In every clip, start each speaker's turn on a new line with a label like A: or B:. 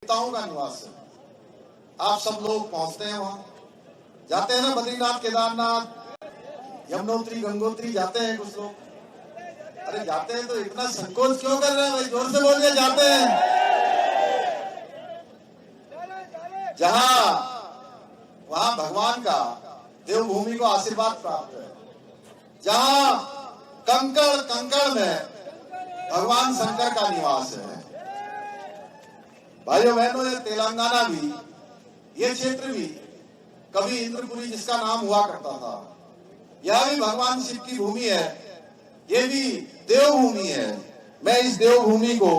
A: देवताओं का निवास है। आप सब लोग पहुंचते हैं वहां, जाते हैं ना बद्रीनाथ, केदारनाथ, यमुनोत्री, गंगोत्री जाते हैं कुछ लोग। अरे जाते हैं तो इतना संकोच क्यों कर रहे हैं भाई? जोर से बोलिए, जाते हैं। जहां वहां भगवान का देवभूमि को आशीर्वाद प्राप्त है, जहां कंकड़ कंकड़ में भगवान शंकर का निवास है। भाइयों बहनों, ये तेलंगाना भी, ये क्षेत्र भी कभी इंद्रपुरी जिसका नाम हुआ करता था, यह भी भगवान शिव की भूमि है, ये भी देवभूमि है। मैं इस देवभूमि को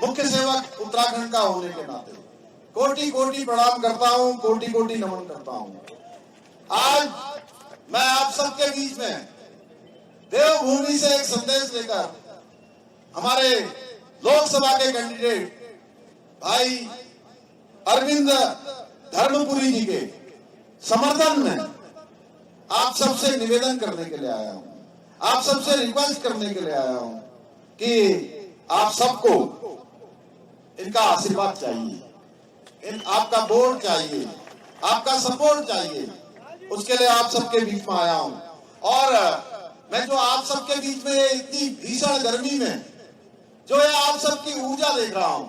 A: मुख्य सेवक उत्तराखंड का होने के नाते कोटि कोटि प्रणाम करता हूं, कोटि कोटि नमन करता हूं। आज मैं आप सबके बीच में देवभूमि से एक संदेश लेकर हमारे लोकसभा के कैंडिडेट भाई अरविंद धर्मपुरी जी के समर्थन में आप सबसे निवेदन करने के लिए आया हूं, आप सबसे रिक्वेस्ट करने के लिए आया हूं कि आप सबको इनका आशीर्वाद चाहिए, आपका वोट चाहिए, आपका सपोर्ट चाहिए। उसके लिए आप सबके बीच में आया हूं। और मैं जो आप सबके बीच में इतनी भीषण गर्मी में जो है आप सबकी ऊर्जा देख रहा हूं,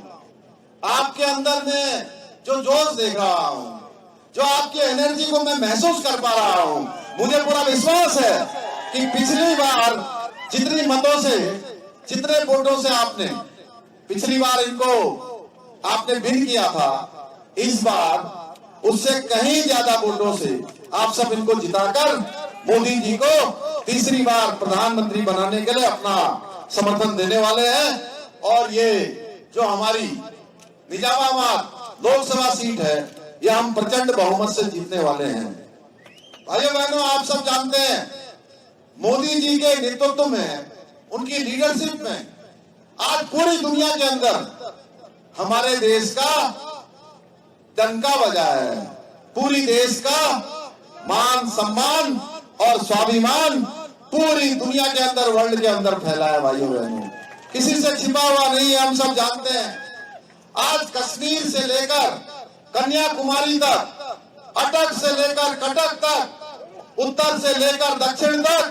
A: आपके अंदर में जो जोश देख रहा हूं, जो आपकी एनर्जी को मैं महसूस कर पा रहा हूं, मुझे पूरा विश्वास है कि पिछली बार जितनी मतों से, जितने वोटों से आपने पिछली बार इनको आपने विन किया था, इस बार उससे कहीं ज्यादा वोटों से आप सब इनको जिताकर मोदी जी को तीसरी बार प्रधानमंत्री बनाने के लिए अपना समर्थन देने वाले हैं। और ये जो हमारी निजामाबाद लोकसभा सीट है, ये हम प्रचंड बहुमत से जीतने वाले हैं। भाइयों बहनों, आप सब जानते हैं मोदी जी के नेतृत्व में, उनकी लीडरशिप में आज पूरी दुनिया के अंदर हमारे देश का डंका बजा है। पूरी देश का मान सम्मान और स्वाभिमान पूरी दुनिया के अंदर, वर्ल्ड के अंदर फैला है। भाइयों बहनों, किसी से छिपा हुआ नहीं है, हम सब जानते हैं। आज कश्मीर से लेकर कन्याकुमारी तक, अटक से लेकर कटक तक, उत्तर से लेकर दक्षिण तक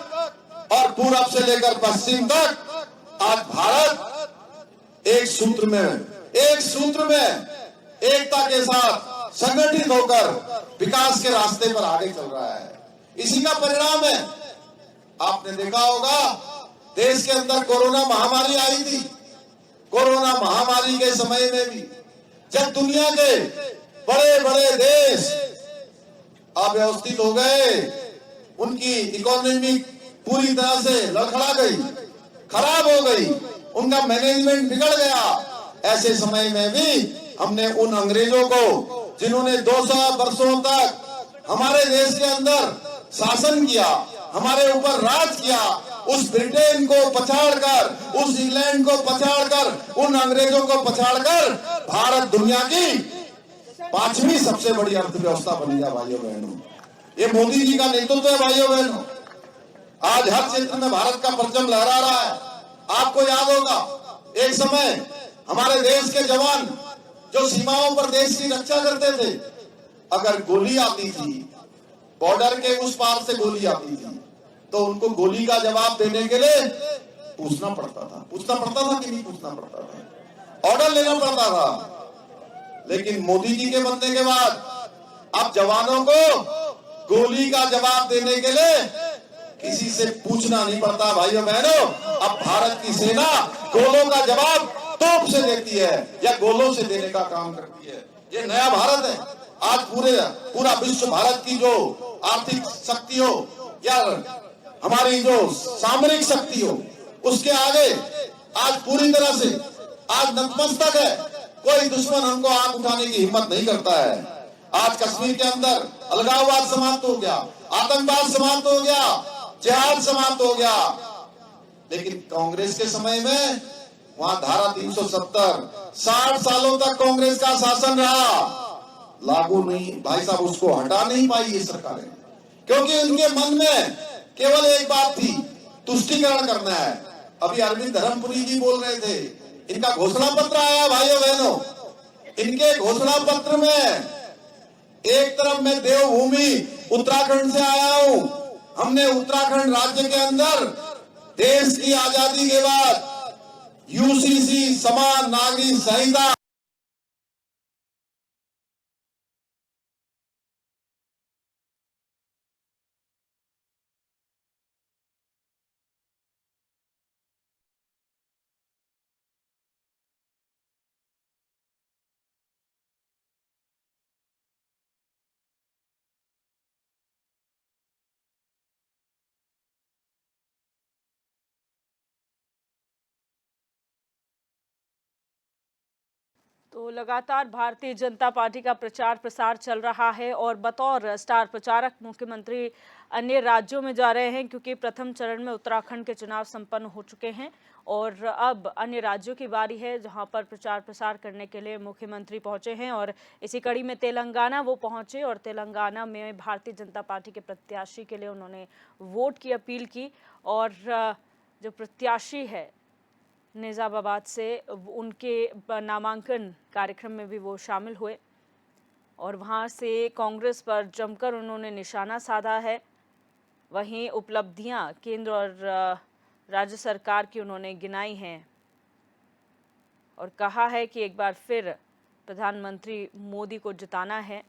A: और पूरब से लेकर पश्चिम तक, आज भारत एक सूत्र में एकता के साथ संगठित होकर विकास के रास्ते पर आगे चल रहा है। इसी का परिणाम है। आपने देखा होगा देश के अंदर कोरोना महामारी आई थी। कोरोना महामारी के समय में भी जब दुनिया के बड़े बड़े देश अव्यवस्थित हो गए, उनकी इकोनॉमी पूरी तरह से लड़खड़ा गई, खराब हो गई, उनका मैनेजमेंट बिगड़ गया, ऐसे समय में भी हमने उन अंग्रेजों को, जिन्होंने 200 वर्षों तक हमारे देश के अंदर शासन किया, हमारे ऊपर राज किया, उस ब्रिटेन को पछाड़कर, उस इंग्लैंड को पछाड़कर, उन अंग्रेजों को पछाड़कर भारत दुनिया की 5वीं सबसे बड़ी अर्थव्यवस्था बन गया। भाइयों बहनों, ये मोदी जी का नेतृत्व है। भाइयों बहनों, आज हर क्षेत्र में भारत का परचम लहरा रहा है। आपको याद होगा एक समय हमारे देश के जवान जो सीमाओं पर देश की रक्षा करते थे, अगर गोली आती थी, बॉर्डर के उस पार से गोली आती थी, तो उनको गोली का जवाब देने के लिए पूछना पड़ता था कि नहीं पूछना पड़ता था, ऑर्डर लेना पड़ता था। लेकिन मोदी जी के बनने के बाद अब जवानों को गोली का जवाब देने के लिए किसी से पूछना नहीं पड़ता। भाइयों बहनों, अब भारत की सेना गोलों का जवाब तोप से देती है या गोलों से देने का काम करती है। ये नया भारत है। आज पूरा विश्व भारत की जो आर्थिक शक्ति हो या हमारी जो सामरिक शक्ति हो, उसके आगे आज पूरी तरह से आज नतमस्तक है। कोई दुश्मन हमको आंख उठाने की हिम्मत नहीं करता है। आज कश्मीर के अंदर अलगाववाद समाप्त हो गया, आतंकवाद समाप्त हो गया, जिहाद समाप्त हो गया। लेकिन कांग्रेस के समय में वहां धारा 370 60 सालों तक कांग्रेस का शासन रहा, लागू नहीं। भाई साहब, उसको हटा नहीं पाई ये सरकारें, क्योंकि उनके मन में केवल एक बात थी, तुष्टीकरण करना है। अभी अरविंद धर्मपुरी जी बोल रहे थे, इनका घोषणा पत्र आया भाइयों बहनों, इनके घोषणा पत्र में एक तरफ मैं देवभूमि उत्तराखंड से आया हूं, हमने उत्तराखंड राज्य के अंदर देश की आजादी के बाद यूसीसी समान नागरिक संहिता
B: तो लगातार भारतीय जनता पार्टी का प्रचार प्रसार चल रहा है और बतौर स्टार प्रचारक मुख्यमंत्री अन्य राज्यों में जा रहे हैं, क्योंकि प्रथम चरण में उत्तराखंड के चुनाव संपन्न हो चुके हैं और अब अन्य राज्यों की बारी है जहां पर प्रचार प्रसार करने के लिए मुख्यमंत्री पहुंचे हैं। और इसी कड़ी में तेलंगाना वो पहुंचे और तेलंगाना में भारतीय जनता पार्टी के प्रत्याशी के लिए उन्होंने वोट की अपील की। और जो प्रत्याशी है निज़ामाबाद से, उनके नामांकन कार्यक्रम में भी वो शामिल हुए और वहाँ से कांग्रेस पर जमकर उन्होंने निशाना साधा है। वहीं उपलब्धियां केंद्र और राज्य सरकार की उन्होंने गिनाई हैं और कहा है कि एक बार फिर प्रधानमंत्री मोदी को जिताना है।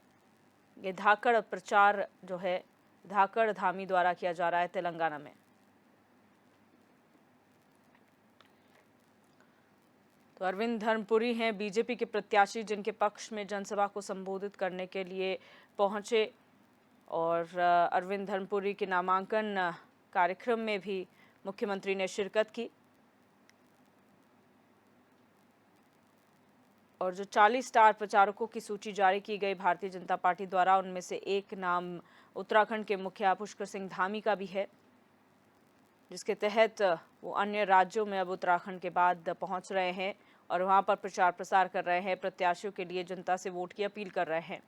B: ये धाकड़ प्रचार जो है धाकड़ धामी द्वारा किया जा रहा है तेलंगाना में। तो अरविंद धर्मपुरी हैं बीजेपी के प्रत्याशी, जिनके पक्ष में जनसभा को संबोधित करने के लिए पहुंचे और अरविंद धर्मपुरी के नामांकन कार्यक्रम में भी मुख्यमंत्री ने शिरकत की। और जो 40 स्टार प्रचारकों की सूची जारी की गई भारतीय जनता पार्टी द्वारा, उनमें से एक नाम उत्तराखंड के मुखिया पुष्कर सिंह धामी का भी है, जिसके तहत वो अन्य राज्यों में अब उत्तराखंड के बाद पहुंच रहे हैं और वहां पर प्रचार प्रसार कर रहे हैं, प्रत्याशियों के लिए जनता से वोट की अपील कर रहे हैं।